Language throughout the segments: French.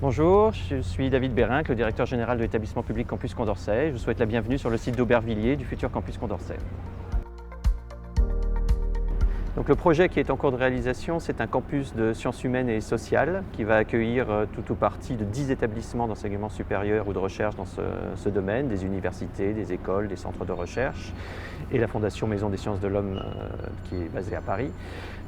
Bonjour, je suis David Bérinck, le directeur général de l'établissement public Campus Condorcet. Je vous souhaite la bienvenue sur le site d'Aubervilliers du futur Campus Condorcet. Donc le projet qui est en cours de réalisation, c'est un campus de sciences humaines et sociales qui va accueillir tout ou partie de 10 établissements d'enseignement supérieur ou de recherche dans ce domaine, des universités, des écoles, des centres de recherche et la Fondation Maison des Sciences de l'Homme qui est basée à Paris.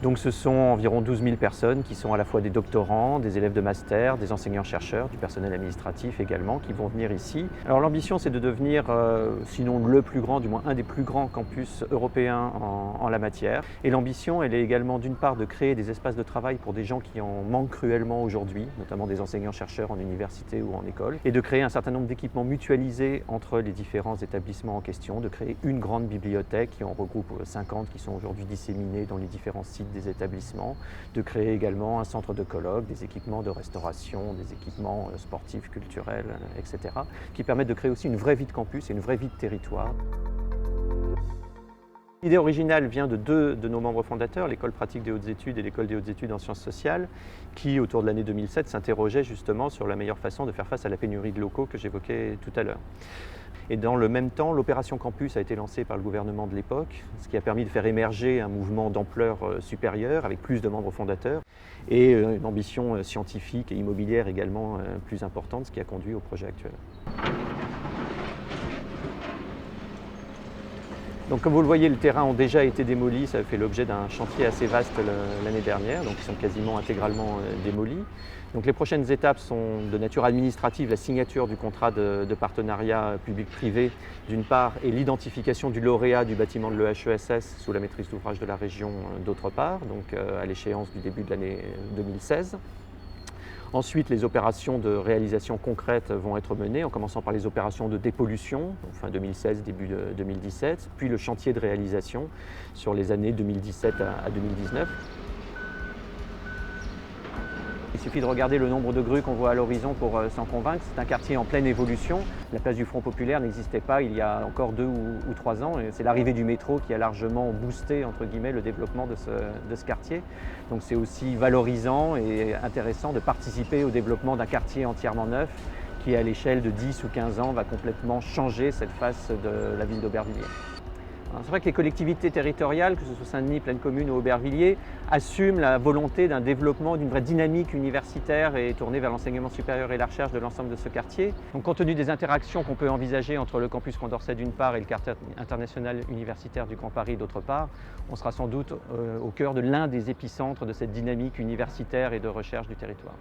Donc ce sont environ 12 000 personnes qui sont à la fois des doctorants, des élèves de master, des enseignants-chercheurs, du personnel administratif également qui vont venir ici. Alors l'ambition c'est de devenir, sinon le plus grand, du moins un des plus grands campus européens en la matière. Et l'ambition elle est également d'une part de créer des espaces de travail pour des gens qui en manquent cruellement aujourd'hui, notamment des enseignants-chercheurs en université ou en école, et de créer un certain nombre d'équipements mutualisés entre les différents établissements en question, de créer une grande bibliothèque qui en regroupe 50 qui sont aujourd'hui disséminés dans les différents sites des établissements, de créer également un centre de colloque, des équipements de restauration, des équipements sportifs, culturels, etc., qui permettent de créer aussi une vraie vie de campus et une vraie vie de territoire. L'idée originale vient de deux de nos membres fondateurs, l'École pratique des hautes études et l'École des hautes études en sciences sociales, qui, autour de l'année 2007, s'interrogeaient justement sur la meilleure façon de faire face à la pénurie de locaux que j'évoquais tout à l'heure. Et dans le même temps, l'opération Campus a été lancée par le gouvernement de l'époque, ce qui a permis de faire émerger un mouvement d'ampleur supérieure, avec plus de membres fondateurs, et une ambition scientifique et immobilière également plus importante, ce qui a conduit au projet actuel. Donc comme vous le voyez, les terrains ont déjà été démolis, ça a fait l'objet d'un chantier assez vaste l'année dernière, donc ils sont quasiment intégralement démolis. Donc les prochaines étapes sont de nature administrative, la signature du contrat de partenariat public-privé d'une part, et l'identification du lauréat du bâtiment de l'EHESS sous la maîtrise d'ouvrage de la région d'autre part, donc à l'échéance du début de l'année 2016. Ensuite, les opérations de réalisation concrète vont être menées, en commençant par les opérations de dépollution, fin 2016, début 2017, puis le chantier de réalisation sur les années 2017 à 2019. Il suffit de regarder le nombre de grues qu'on voit à l'horizon pour s'en convaincre. C'est un quartier en pleine évolution. La place du Front populaire n'existait pas il y a encore 2 ou 3 ans. C'est l'arrivée du métro qui a largement boosté entre guillemets, le développement de ce quartier. Donc c'est aussi valorisant et intéressant de participer au développement d'un quartier entièrement neuf qui, à l'échelle de 10 ou 15 ans, va complètement changer cette face de la ville d'Aubervilliers. C'est vrai que les collectivités territoriales, que ce soit Saint-Denis, Plaine Commune ou Aubervilliers, assument la volonté d'un développement, d'une vraie dynamique universitaire et tournée vers l'enseignement supérieur et la recherche de l'ensemble de ce quartier. Donc, compte tenu des interactions qu'on peut envisager entre le campus Condorcet d'une part et le quartier international universitaire du Grand Paris d'autre part, on sera sans doute au cœur de l'un des épicentres de cette dynamique universitaire et de recherche du territoire.